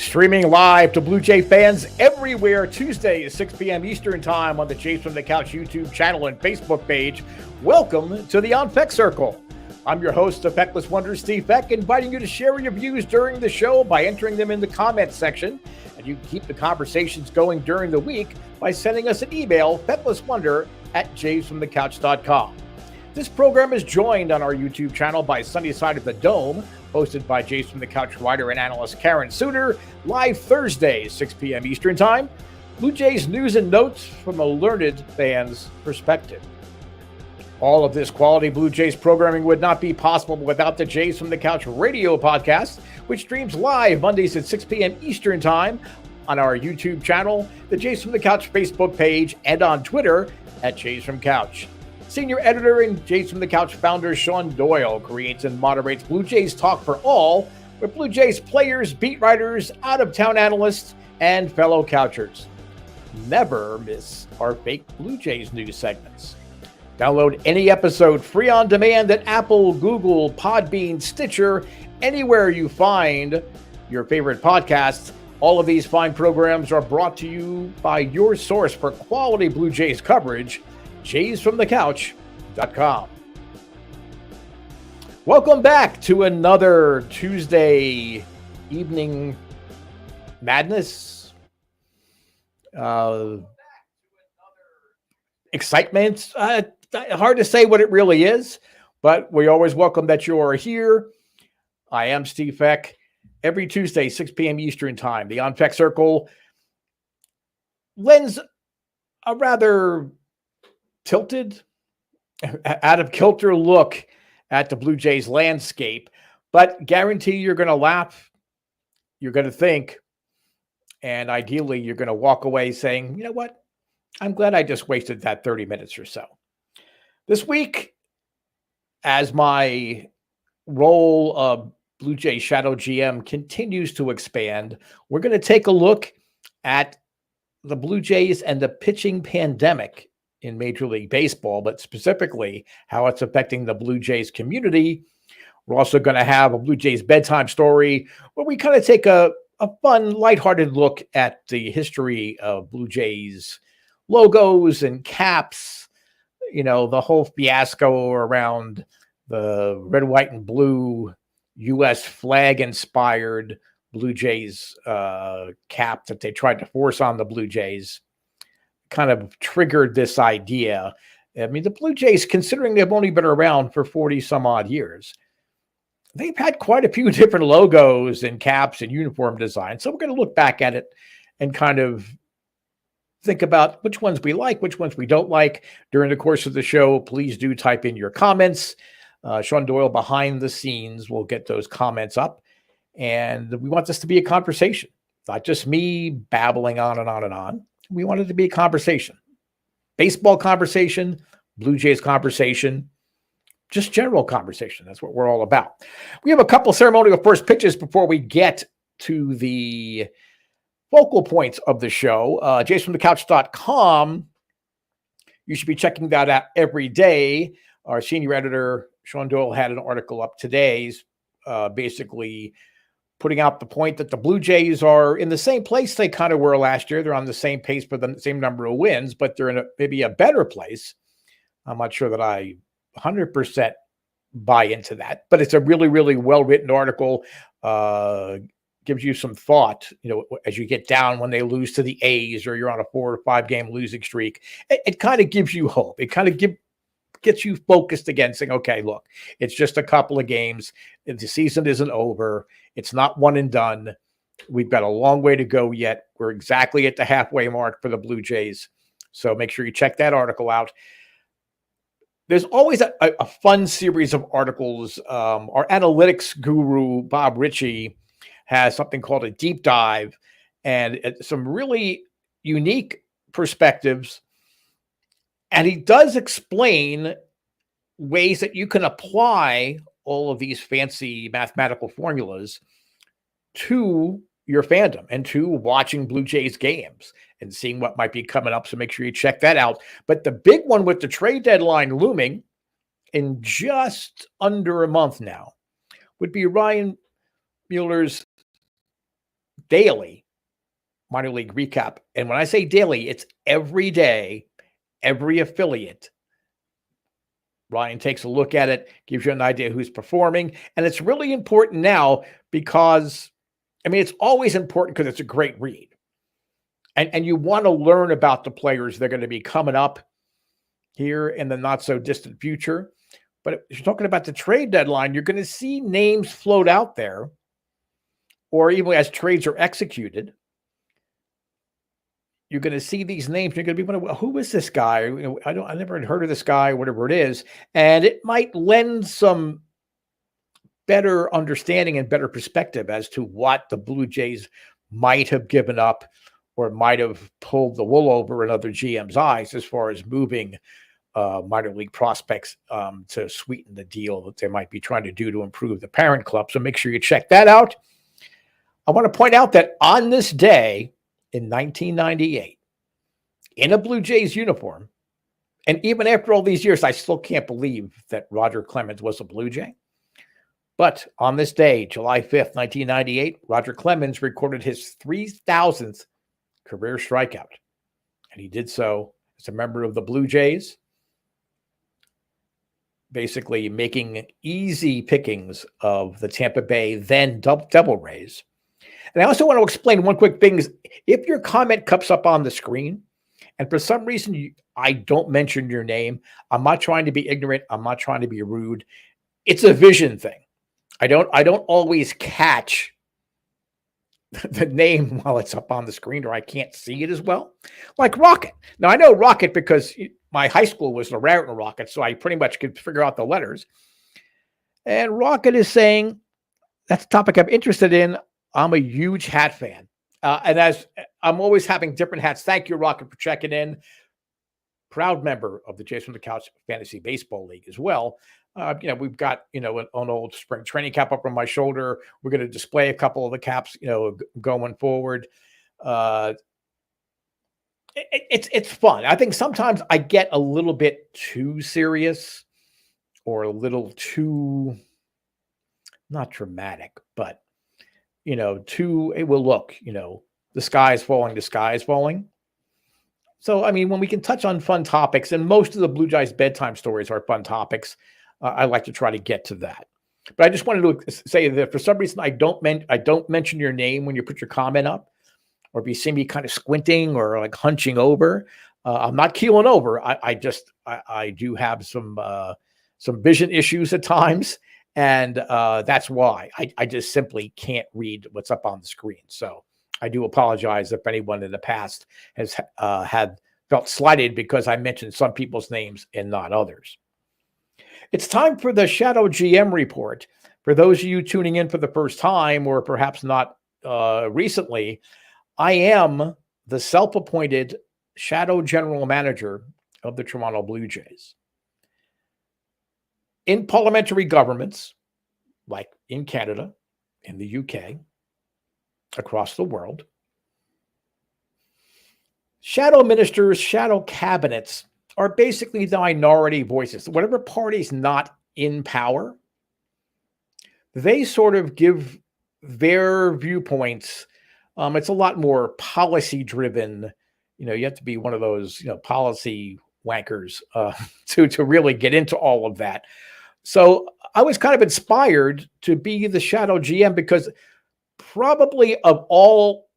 Streaming live to Blue Jay fans everywhere, Tuesday, 6 p.m. Eastern Time on the Jays from the Couch YouTube channel and Facebook page. Welcome to the On Feck Circle. I'm your host, the Fekless Wonder, Steve Feck, inviting you to share your views during the show by entering them in the comments section. And you can keep the conversations going during the week by sending us an email, fecklesswonder@jaysfromthecouch.com. This program is joined on our YouTube channel by Sunny Side of the Dome, hosted by Jays from the Couch writer and analyst Karen Suter, live Thursdays, 6 p.m. Eastern Time. Blue Jays news and notes from a learned fan's perspective. All of this quality Blue Jays programming would not be possible without the Jays from the Couch radio podcast, which streams live Mondays at 6 p.m. Eastern Time on our YouTube channel, the Jays from the Couch Facebook page, and on Twitter at Jays from Couch. Senior editor and Jays from the Couch founder Shaun Doyle creates and moderates Blue Jays Talk for All, with Blue Jays players, beat writers, out-of-town analysts, and fellow Couchers. Never miss our fake Blue Jays news segments. Download any episode free on demand at Apple, Google, Podbean, Stitcher, anywhere you find your favorite podcasts. All of these fine programs are brought to you by your source for quality Blue Jays coverage, JaysFromTheCouch.com. Welcome back to another Tuesday evening madness. Excitement. Hard to say what it really is, but we always welcome that you are here. I am Steve Feck. Every Tuesday, 6 p.m. Eastern Time, the On Feck Circle lends a rather tilted, out of kilter look at the Blue Jays landscape, but guarantee you're going to laugh, you're going to think, and ideally you're going to walk away saying, you know what, I'm glad I just wasted that 30 minutes or so. This week, as my role of Blue Jays Shadow GM continues to expand, we're going to take a look at the Blue Jays and the pitching pandemic in Major League Baseball, but specifically how it's affecting the Blue Jays community. We're also going to have a Blue Jays bedtime story where we kind of take a fun, lighthearted look at the history of Blue Jays logos and caps, you know, the whole fiasco around the red, white, and blue U.S. flag-inspired Blue Jays cap that they tried to force on the Blue Jays. Kind of triggered this idea. I mean, the Blue Jays, considering they've only been around for 40 some odd years, they've had quite a few different logos and caps and uniform designs. So we're going to look back at it and kind of think about which ones we like, which ones we don't like. During the course of the show, please do type in your comments. Shaun Doyle behind the scenes will get those comments up. And we want this to be a conversation, not just me babbling on and on and on. We want it to be a conversation, baseball conversation, Blue Jays conversation, just general conversation. That's what we're all about. We have a couple ceremonial first pitches before we get to the focal points of the show. JaysFromTheCouch.com. You should be checking that out every day. Our senior editor, Shaun Doyle, had an article up today, basically putting out the point that the Blue Jays are in the same place they kind of were last year. They're on the same pace for the same number of wins, but they're in maybe a better place. I'm not sure that I 100% buy into that, but it's a really, really well-written article. Gives you some thought, you know, as you get down when they lose to the A's or you're on a 4 or 5 game losing streak. It kind of gives you hope. It kind of gets you focused again, saying, okay, look, it's just a couple of games. The season isn't over. It's not one and done. We've got a long way to go yet. We're exactly at the halfway mark for the Blue Jays. So make sure you check that article out. There's always a fun series of articles. Our analytics guru, Bob Ritchie, has something called a deep dive and some really unique perspectives. And he does explain ways that you can apply all of these fancy mathematical formulas to your fandom and to watching Blue Jays games and seeing what might be coming up. So make sure you check that out. But the big one with the trade deadline looming in just under a month now would be Ryan Mueller's daily minor league recap. And when I say daily, it's every day, every affiliate. Ryan takes a look at it, gives you an idea who's performing. And it's really important now because, I mean, it's always important because it's a great read. And you want to learn about the players that are going to be coming up here in the not so distant future. But if you're talking about the trade deadline, you're going to see names float out there, or even as trades are executed, you're going to see these names. You're going to be wondering, well, who is this guy? I never had heard of this guy, whatever it is. And it might lend some better understanding and better perspective as to what the Blue Jays might have given up or might have pulled the wool over another GM's eyes as far as moving minor league prospects to sweeten the deal that they might be trying to do to improve the parent club. So make sure you check that out. I want to point out that on this day in 1998, in a Blue Jays uniform, and even after all these years, I still can't believe that Roger Clemens was a Blue Jay. But on this day, July 5th, 1998, Roger Clemens recorded his 3,000th career strikeout. And he did so as a member of the Blue Jays, basically making easy pickings of the Tampa Bay then Devil Rays. And I also want to explain one quick thing. If your comment comes up on the screen, and for some reason I don't mention your name, I'm not trying to be ignorant. I'm not trying to be rude. It's a vision thing. I don't always catch the name while it's up on the screen, or I can't see it as well. Like Rocket. Now, I know Rocket because my high school was the Raritan Rocket, so I pretty much could figure out the letters. And Rocket is saying, that's a topic I'm interested in. I'm a huge hat fan. And as I'm always having different hats. Thank you, Rocket, for checking in. Proud member of the Jays from the Couch Fantasy Baseball League as well. We've got, an old spring training cap up on my shoulder. We're going to display a couple of the caps, going forward. It's fun. I think sometimes I get a little bit too serious or a little too, not dramatic, but, too, it will look, the sky is falling. So, I mean, when we can touch on fun topics, and most of the Blue Jays bedtime stories are fun topics, I like to try to get to that. But I just wanted to say that for some reason, I don't mention your name when you put your comment up, or if you see me kind of squinting or like hunching over. I'm not keeling over. I do have some vision issues at times, and that's why I just simply can't read what's up on the screen. So I do apologize if anyone in the past has had felt slighted because I mentioned some people's names and not others. It's time for the Shadow GM report. For those of you tuning in for the first time, or perhaps not recently, I am the self-appointed Shadow General Manager of the Toronto Blue Jays. In parliamentary governments, like in Canada, in the UK, across the world, shadow ministers, shadow cabinets are basically the minority voices. Whatever party's not in power, they sort of give their viewpoints. It's a lot more policy driven. You have to be one of those, policy wankers to really get into all of that. So I was kind of inspired to be the Shadow GM because probably of all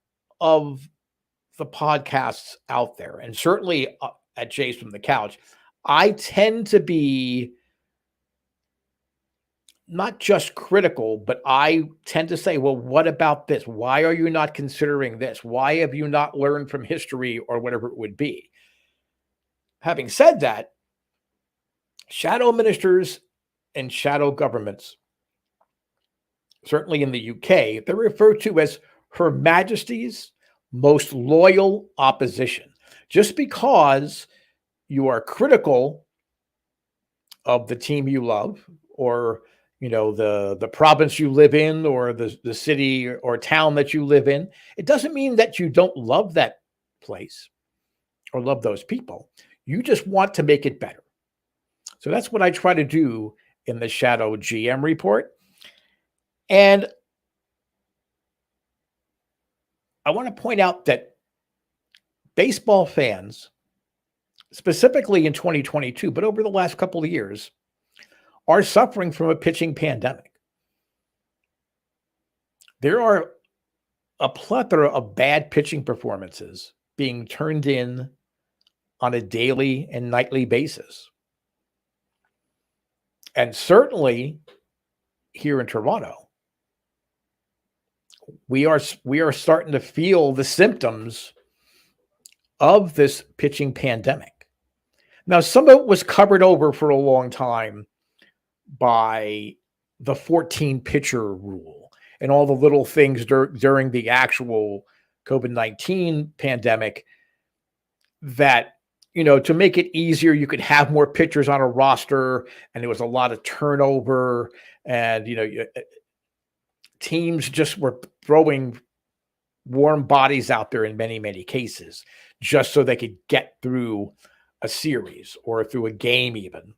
of the podcasts out there, and certainly at Jays from the Couch, I tend to be not just critical, but I tend to say, well, what about this? Why are you not considering this? Why have you not learned from history or whatever it would be? Having said that, shadow ministers and shadow governments, certainly in the UK, they're referred to as Her Majesty's most loyal opposition. Just because you are critical of the team you love, or the province you live in, or the city or town that you live in, it doesn't mean that you don't love that place or love those people. You just want to make it better. So that's what I try to do in the Shadow GM report. And I want to point out that baseball fans, specifically in 2022, but over the last couple of years, are suffering from a pitching pandemic. There are a plethora of bad pitching performances being turned in on a daily and nightly basis. And certainly here in Toronto, we are starting to feel the symptoms of this pitching pandemic. Now, some of it was covered over for a long time by the 14 pitcher rule and all the little things during the actual COVID-19 pandemic that, to make it easier, you could have more pitchers on a roster, and there was a lot of turnover, and, teams just were throwing warm bodies out there in many, many cases, just so they could get through a series or through a game even.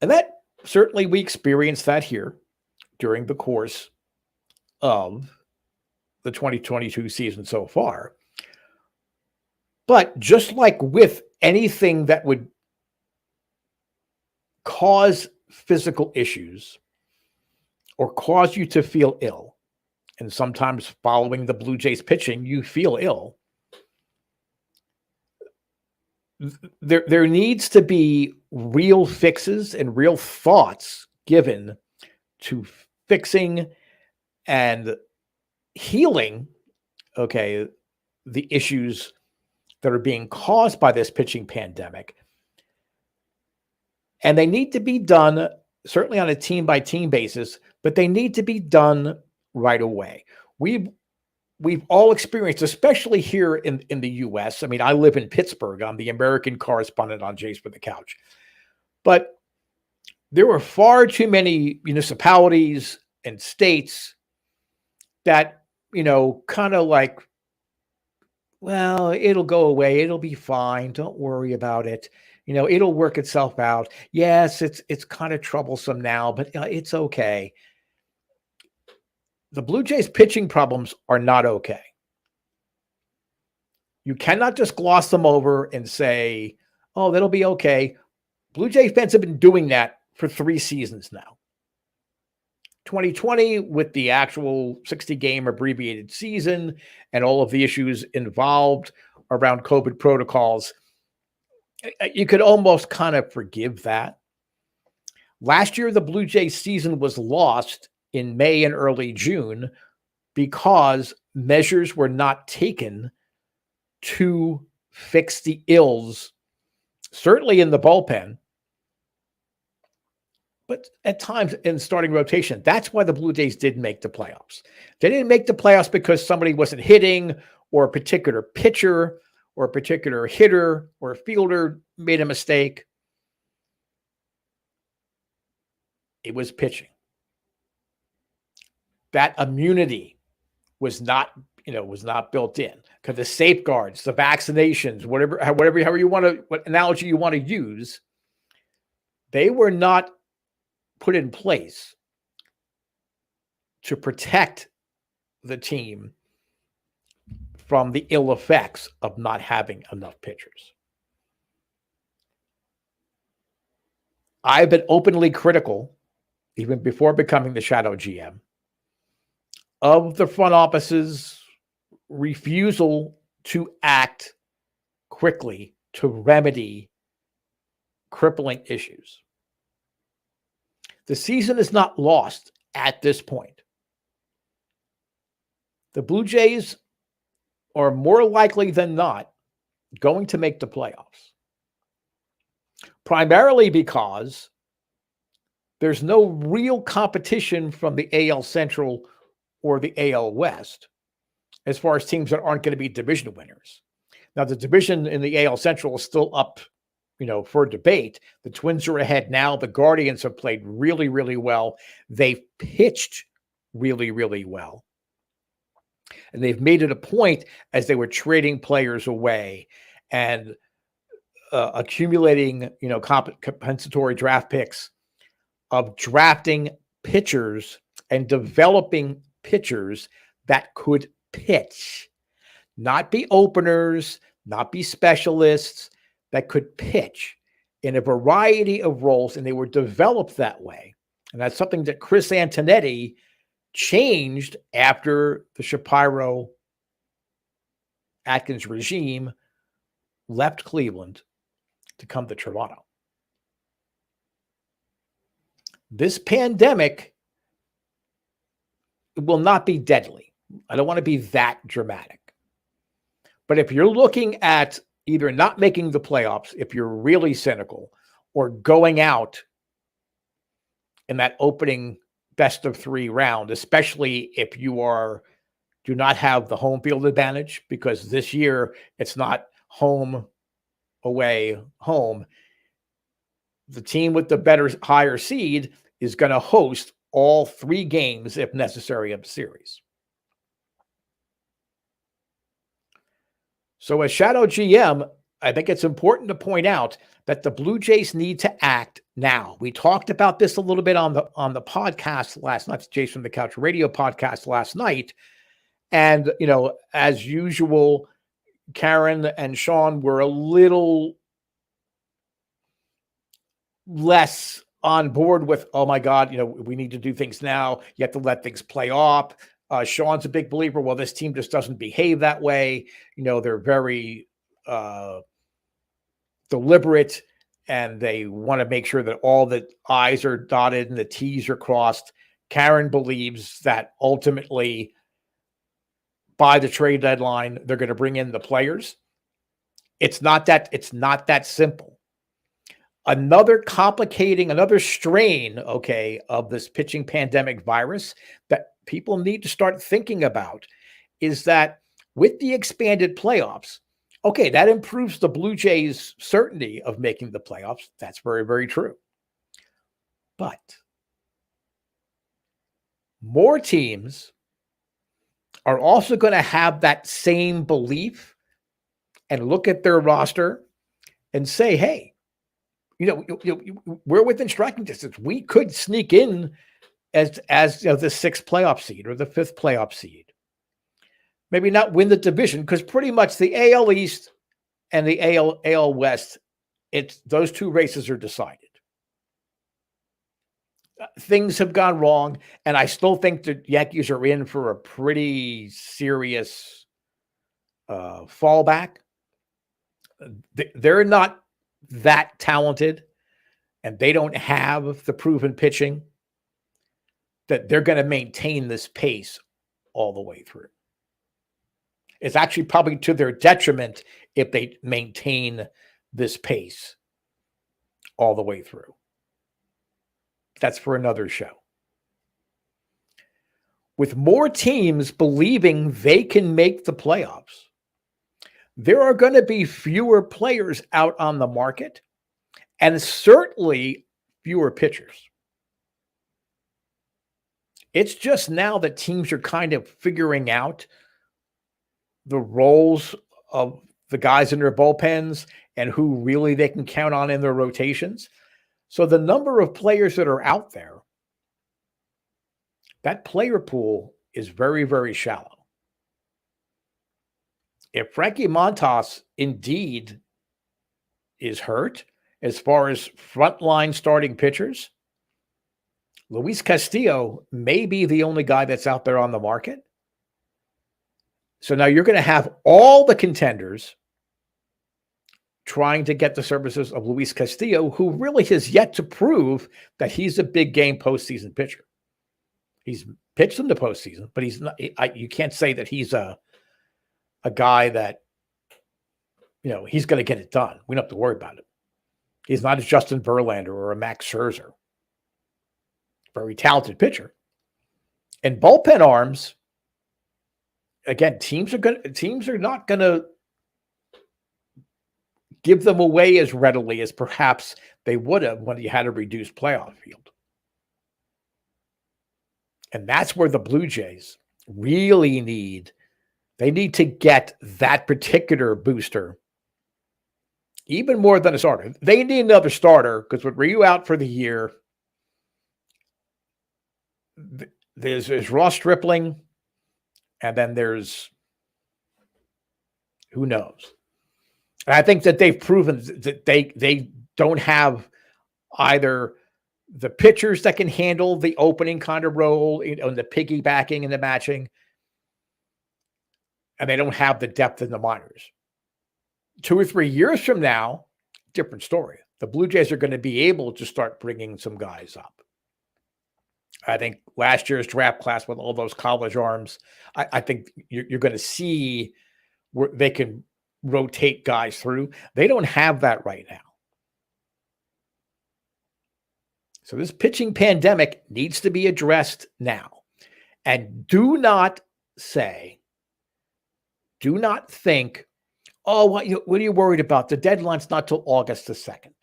And that certainly we experienced that here during the course of the 2022 season so far. But just like with anything that would cause physical issues or cause you to feel ill, and sometimes following the Blue Jays pitching, you feel ill, there needs to be real fixes and real thoughts given to fixing and healing, the issues that are being caused by this pitching pandemic. And they need to be done certainly on a team-by-team basis, but they need to be done right away. We've all experienced, especially here in the U.S. I mean, I live in Pittsburgh. I'm the American correspondent on Jays for the Couch. But there were far too many municipalities and states that, kind of like, well, it'll go away. It'll be fine. Don't worry about it. It'll work itself out. Yes, it's kind of troublesome now, but it's okay. The Blue Jays pitching problems are not okay. You cannot just gloss them over and say, oh, that'll be okay. Blue Jays fans have been doing that for 3 seasons now. 2020 with the actual 60-game abbreviated season and all of the issues involved around COVID protocols, you could almost kind of forgive that. Last year, the Blue Jays season was lost in May and early June because measures were not taken to fix the ills, certainly in the bullpen, but at times in starting rotation. That's why the Blue Jays didn't make the playoffs. They didn't make the playoffs because somebody wasn't hitting, or a particular pitcher or a particular hitter or a fielder made a mistake. It was pitching. That immunity was not built in, because the safeguards, the vaccinations, however you want to, what analogy you want to use, they were not put in place to protect the team from the ill effects of not having enough pitchers. I've been openly critical, even before becoming the shadow GM, of the front office's refusal to act quickly to remedy crippling issues. The season is not lost at this point. The Blue Jays are more likely than not going to make the playoffs, primarily because there's no real competition from the AL Central or the AL West as far as teams that aren't going to be division winners. Now, the division in the AL Central is still up, for debate. The Twins are ahead now. The Guardians have played really, really well. They've pitched really, really well. And they've made it a point, as they were trading players away and accumulating, compensatory draft picks, of drafting pitchers and developing pitchers that could pitch, not be openers, not be specialists, that could pitch in a variety of roles, and they were developed that way. And that's something that Chris Antonetti changed after the Shapiro Atkins regime left Cleveland to come to Toronto. This pandemic will not be deadly. I don't want to be that dramatic. But if you're looking at either not making the playoffs, if you're really cynical, or going out in that opening best of 3 round, especially if you do not have the home field advantage, because this year it's not home, away, home. The team with the better, higher seed is going to host all 3 games, if necessary, of the series. So as Shadow GM, I think it's important to point out that the Blue Jays need to act now. We talked about this a little bit on the podcast last night, the Jays from the Couch radio podcast last night. And, as usual, Karen and Shaun were a little less on board with, oh my God, we need to do things now. You have to let things play off. Shaun's a big believer. Well, this team just doesn't behave that way. They're very deliberate, and they want to make sure that all the I's are dotted and the T's are crossed. Karen believes that ultimately by the trade deadline, they're going to bring in the players. It's not that simple. Another strain, of this pitching pandemic virus that people need to start thinking about is that with the expanded playoffs, that improves the Blue Jays' certainty of making the playoffs. That's very, very true. But more teams are also going to have that same belief and look at their roster and say, hey, we're within striking distance. We could sneak in as the 6th playoff seed or the 5th playoff seed. Maybe not win the division, because pretty much the AL East and the AL West, those 2 races are decided. Things have gone wrong, and I still think the Yankees are in for a pretty serious fallback. They're not that talented, and they don't have the proven pitching that they're going to maintain this pace all the way through. It's actually probably to their detriment if they maintain this pace all the way through. That's for another show. With more teams believing they can make the playoffs, there are going to be fewer players out on the market, and certainly fewer pitchers. It's just now that teams are kind of figuring out the roles of the guys in their bullpens and who really they can count on in their rotations. So the number of players that are out there, that player pool is very, very shallow. If Frankie Montas indeed is hurt, as far as frontline starting pitchers, Luis Castillo may be the only guy that's out there on the market. So now you're going to have all the contenders trying to get the services of Luis Castillo, who really has yet to prove that he's a big game postseason pitcher. He's pitched in the postseason, but he's not. You can't say that he's a guy that he's going to get it done. We don't have to worry about it. He's not a Justin Verlander or a Max Scherzer. Very talented pitcher. And bullpen arms, again, teams are not going to give them away as readily as perhaps they would have when you had a reduced playoff field. And that's where the Blue Jays really need to get that particular booster, even more than a starter. They need another starter, because with Ryu out for the year, there's Ross Stripling And then there's who knows. And I think that they've proven that they don't have either the pitchers that can handle the opening kind of role, and the piggybacking and the matching, and they don't have the depth in the minors. 2 or 3 years from now, different story. The Blue Jays are going to be able to start bringing some guys up. I think last year's draft class with all those college arms, I think you're going to see where they can rotate guys through. They don't have that right now. So this pitching pandemic needs to be addressed now. And do not think, oh, what are you worried about? The deadline's not till August the 2nd.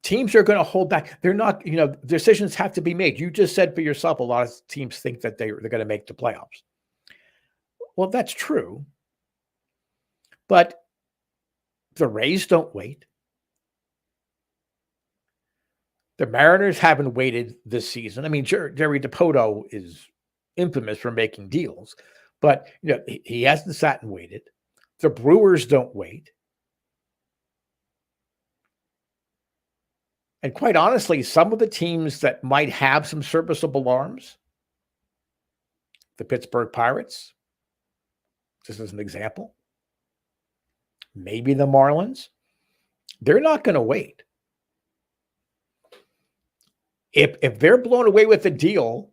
Teams are going to hold back. They're not, decisions have to be made. You just said for yourself, a lot of teams think that they're going to make the playoffs. Well, that's true. But the Rays don't wait. The Mariners haven't waited this season. I mean, Jerry DiPoto is infamous for making deals, but he hasn't sat and waited. The Brewers don't wait. And quite honestly, some of the teams that might have some serviceable arms, the Pittsburgh Pirates, just as an example, maybe the Marlins, they're not going to wait. If they're blown away with the deal,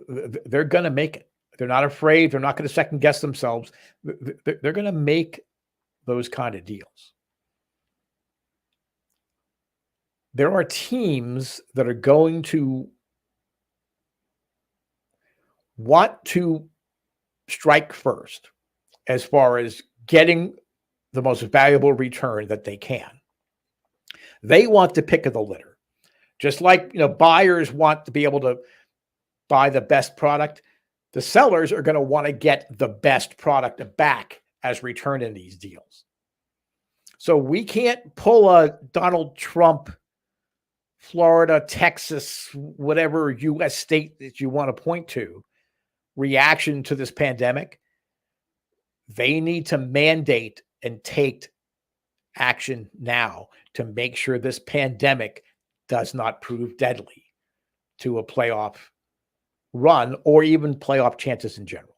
they're going to make it. They're not afraid. They're not going to second guess themselves. They're going to make those kind of deals. There are teams that are going to want to strike first as far as getting the most valuable return that they can. They want the pick of the litter. Just like, buyers want to be able to buy the best product, the sellers are going to want to get the best product back as return in these deals. So we can't pull a Donald Trump, Florida, Texas, whatever U.S. state that you want to point to, reaction to this pandemic. They need to mandate and take action now to make sure this pandemic does not prove deadly to a playoff run or even playoff chances in general.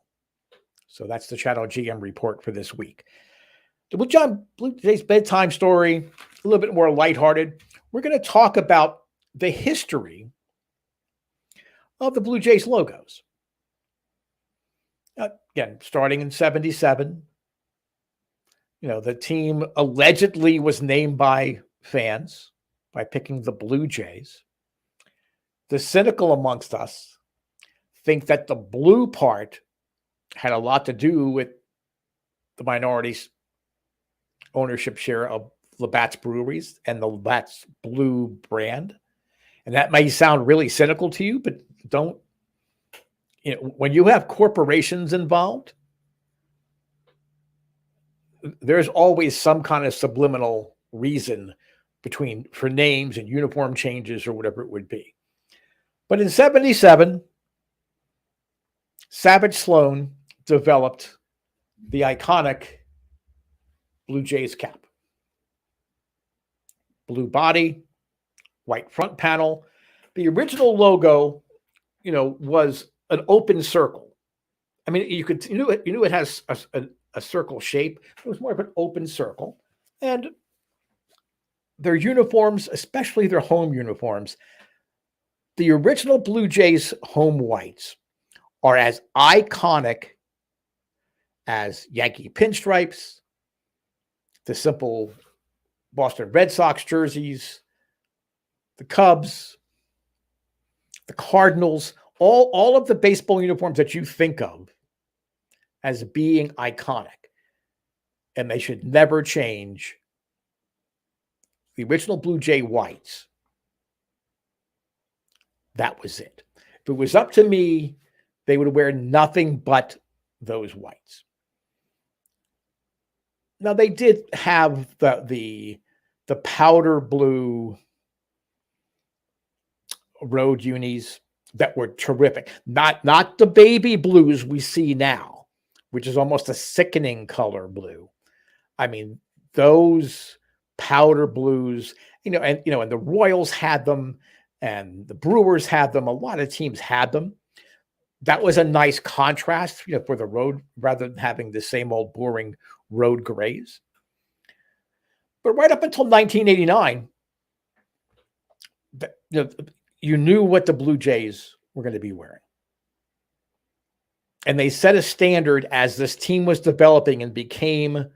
So that's the Shadow GM report for this week. With John Blue Jay's bedtime story, a little bit more lighthearted, we're going to talk about the history of the Blue Jays logos. Again, starting in 1977, the team allegedly was named by fans by picking the Blue Jays. The cynical amongst us think that the blue part had a lot to do with the minorities' ownership share of Labatt's Breweries and the Labatt's Blue brand. And that may sound really cynical to you, but don't, when you have corporations involved, there's always some kind of subliminal reason for names and uniform changes or whatever it would be. But in 1977, Savage Sloan developed the iconic Blue Jays cap. Blue body, white front panel. The original logo, was an open circle. I mean, you knew it has a circle shape. It was more of an open circle. And their uniforms, especially their home uniforms, the original Blue Jays home whites are as iconic as Yankee pinstripes, the simple Boston Red Sox jerseys, the Cubs, the Cardinals, all of the baseball uniforms that you think of as being iconic. And they should never change. The original Blue Jay whites, that was it. If it was up to me, they would wear nothing but those whites. Now, they did have the powder blue road unis that were terrific. Not the baby blues we see now, which is almost a sickening color blue. I mean, those powder blues, and the Royals had them and the Brewers had them. A lot of teams had them. That was a nice contrast, for the road, rather than having the same old boring road grays. But right up until 1989, you knew what the Blue Jays were going to be wearing. And they set a standard as this team was developing and became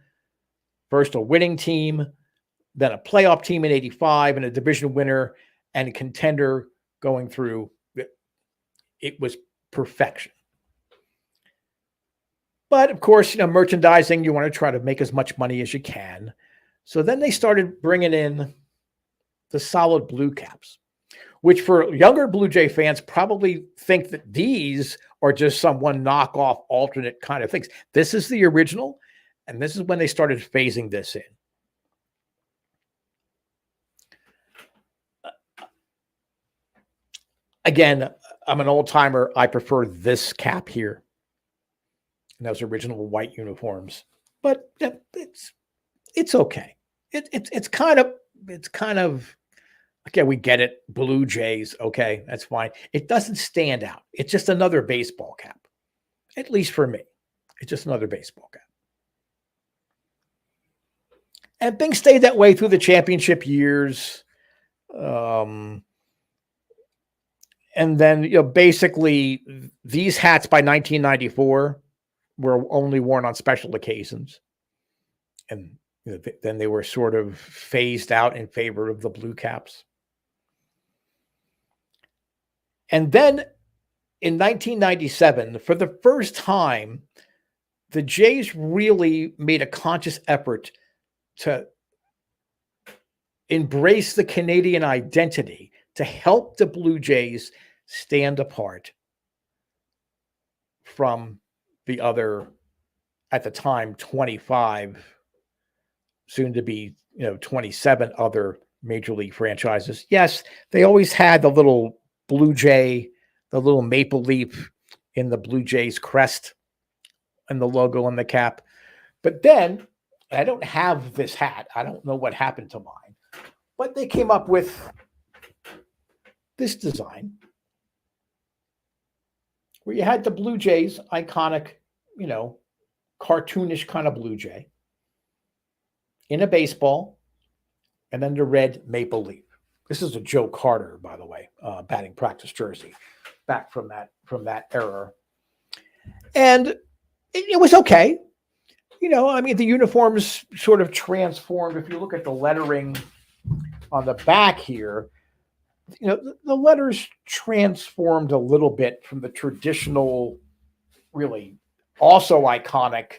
first a winning team, then a playoff team in 85 and a division winner and a contender going through. It was perfection. But of course, merchandising, you want to try to make as much money as you can. So then they started bringing in the solid blue caps, which for younger Blue Jay fans probably think that these are just some knockoff alternate kind of things. This is the original, and this is when they started phasing this in. Again, I'm an old timer. I prefer this cap here. And those original white uniforms, but it's okay. It's kind of okay. We get it. Blue Jays. Okay. That's fine. It doesn't stand out. It's just another baseball cap. At least for me, it's just another baseball cap. And things stayed that way through the championship years. And then, basically these hats by 1994 were only worn on special occasions. And then they were sort of phased out in favor of the blue caps. And then in 1997, for the first time, the Jays really made a conscious effort to embrace the Canadian identity to help the Blue Jays stand apart from the other, at the time, 25, soon to be, 27 other major league franchises. Yes, they always had the little Blue Jay, the little maple leaf in the Blue Jays crest and the logo on the cap. But then, I don't have this hat. I don't know what happened to mine. But they came up with this design where you had the Blue Jays, iconic, cartoonish kind of Blue Jay in a baseball, and then the red maple leaf. This is a Joe Carter, by the way, batting practice jersey back from that era. And it was okay. The uniforms sort of transformed. If you look at the lettering on the back here, the letters transformed a little bit from the traditional, really also iconic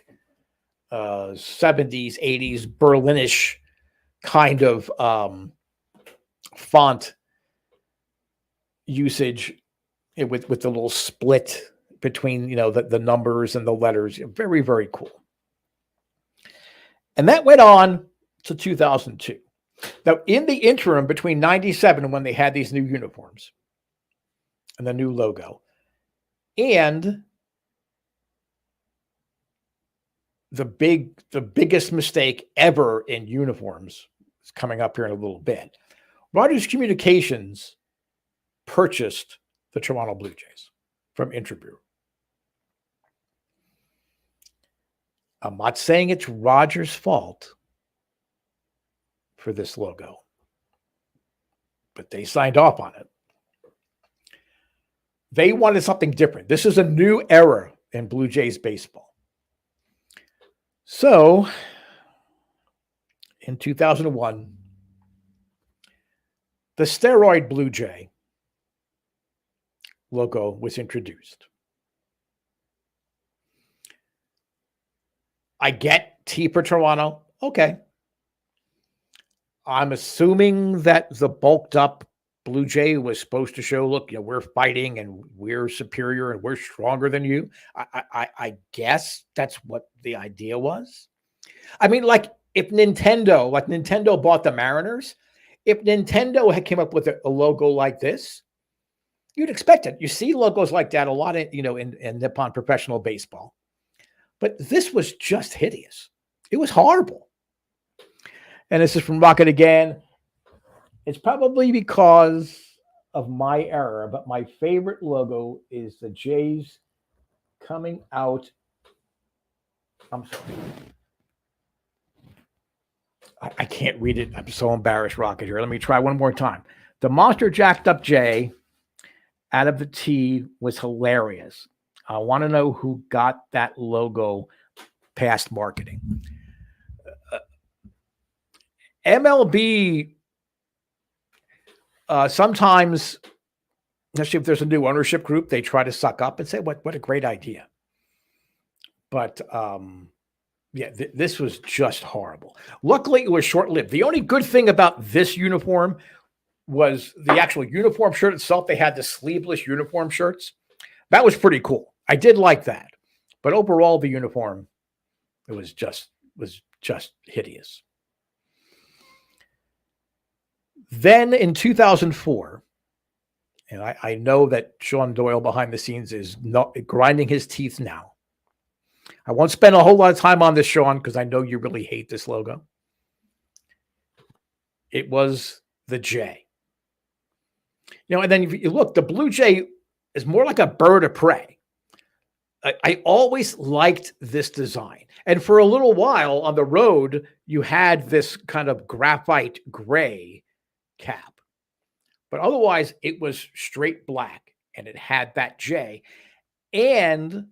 70s, 80s Berlinish kind of font usage with the little split between, the numbers and the letters. Very, very cool. And that went on to 2002. Now, in the interim between 97, when they had these new uniforms and the new logo, and the biggest mistake ever in uniforms is coming up here in a little bit. Rogers Communications purchased the Toronto Blue Jays from Interbrew. I'm not saying it's Rogers' fault for this logo, but they signed off on it. They wanted something different. This is a new era in Blue Jays baseball. So, in 2001, the steroid Blue Jay logo was introduced. I get T for Toronto. Okay. I'm assuming that the bulked up Blue Jay was supposed to show, look, we're fighting and we're superior and we're stronger than you. I guess that's what the idea was. I mean, like if Nintendo bought the Mariners, if Nintendo had came up with a logo like this, You'd expect it. You see logos like that a lot in Nippon professional baseball. But this was just hideous. It was horrible. And this is from Rocket again. It's probably because of my era, but my favorite logo is the Jays coming out. I'm sorry. I can't read it. I'm so embarrassed, Rocket, here. Let me try one more time. The monster jacked up J out of the T was hilarious. I want to know who got that logo past marketing. MLB, sometimes, especially if there's a new ownership group, they try to suck up and say, what a great idea. But this was just horrible. Luckily, it was short-lived. The only good thing about this uniform was the actual uniform shirt itself. They had the sleeveless uniform shirts. That was pretty cool. I did like that. But overall, the uniform, it was just hideous. Then in 2004, and I know that Shaun Doyle behind the scenes is not grinding his teeth now. I won't spend a whole lot of time on this, Shaun, because I know you really hate this logo. It was the J. And then if you look, the Blue Jay is more like a bird of prey. I always liked this design. And for a little while on the road, you had this kind of graphite gray cap. But otherwise, it was straight black, and it had that J. And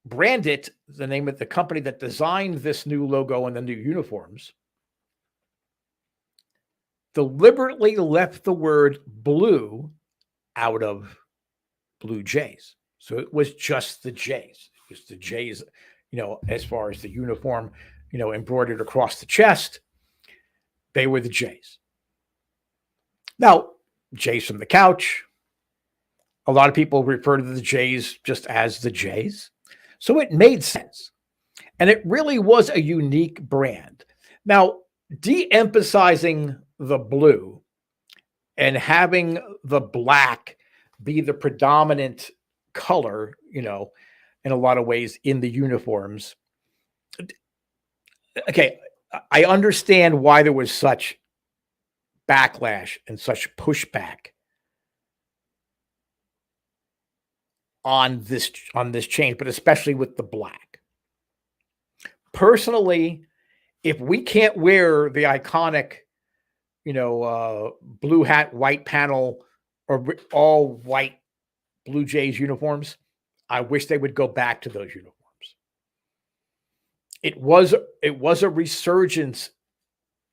branded, the name of the company that designed this new logo and the new uniforms, deliberately left the word blue out of Blue Jays. So it was just the Jays. It was the Jays, as far as the uniform, embroidered across the chest, they were the Jays. Now, Jays from the couch. A lot of people refer to the Jays just as the Jays. So it made sense. And it really was a unique brand. Now, de-emphasizing the blue and having the black be the predominant color, in a lot of ways in the uniforms. Okay, I understand why there was such backlash and such pushback on this change, but especially with the black. Personally, if we can't wear the iconic, blue hat, white panel, or all white Blue Jays uniforms, I wish they would go back to those uniforms. It was a resurgence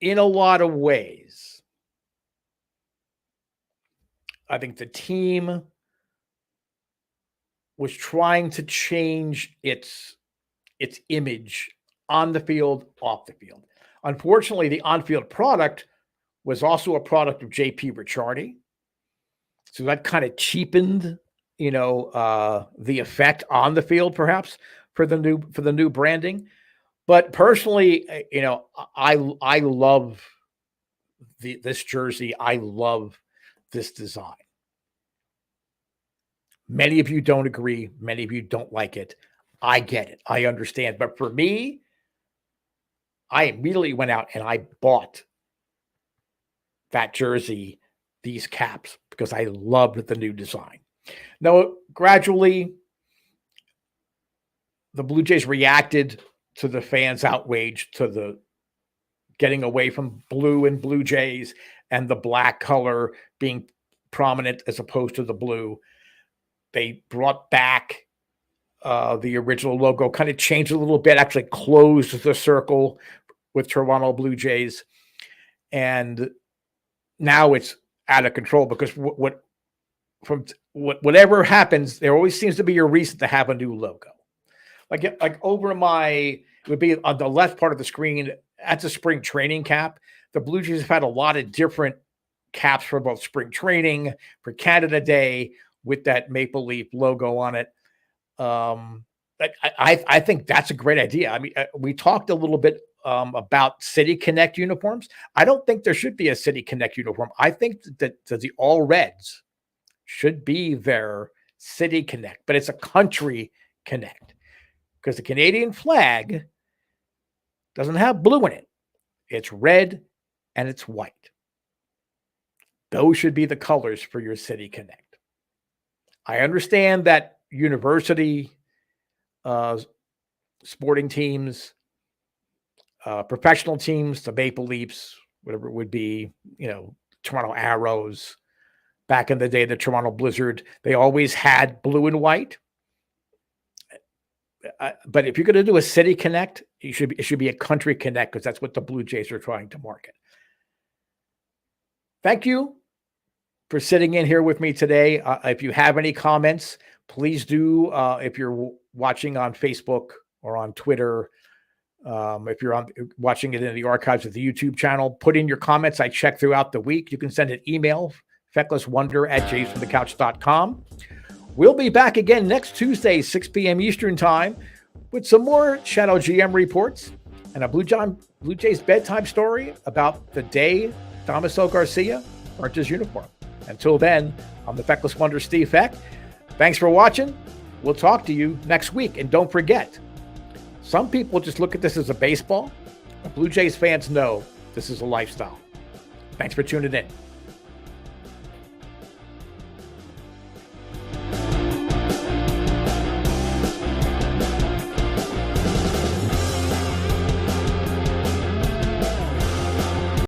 in a lot of ways. I think the team was trying to change its image on the field, off the field. Unfortunately, the on-field product was also a product of J.P. Ricciardi. So that kind of cheapened, the effect on the field, perhaps, for the new branding. But personally, I love this jersey. I love this design. Many of you don't agree. Many of you don't like it. I get it. I understand. But for me, I immediately went out and I bought that jersey, these caps, because I loved the new design. Now, gradually, the Blue Jays reacted to the fans' outrage, to the getting away from blue and Blue Jays and the black color being prominent as opposed to the blue. They brought back the original logo, kind of changed a little bit, actually closed the circle with Toronto Blue Jays. And now it's out of control because whatever happens, there always seems to be a reason to have a new logo. Like over it would be on the left part of the screen, that's a spring training cap. The Blue Jays have had a lot of different caps for both spring training, for Canada Day, with that maple leaf logo on it. I think that's a great idea. I mean, we talked a little bit about City Connect uniforms. I don't think there should be a City Connect uniform. I think that the All Reds should be their City Connect, but it's a country connect because the Canadian flag doesn't have blue in it. It's red and it's white. Those should be the colors for your City Connect. I understand that university sporting teams, professional teams, the Maple Leafs, whatever it would be, Toronto Arrows, back in the day, the Toronto Blizzard, they always had blue and white. But if you're going to do a City Connect, it should be a country connect because that's what the Blue Jays are trying to market. Thank you for sitting in here with me today. If you have any comments, please do. If you're watching on Facebook or on Twitter, if you're watching it in the archives of the YouTube channel, put in your comments. I check throughout the week. You can send an email, fecklesswonder@jaysfromthecouch.com. We'll be back again next Tuesday, 6 p.m. Eastern time, with some more Shadow GM reports and a Blue Jays bedtime story about the day Damaso Garcia earned his uniform. Until then, I'm the Feckless Wonder, Steve Feck. Thanks for watching. We'll talk to you next week. And don't forget, some people just look at this as a baseball. Blue Jays fans know this is a lifestyle. Thanks for tuning in.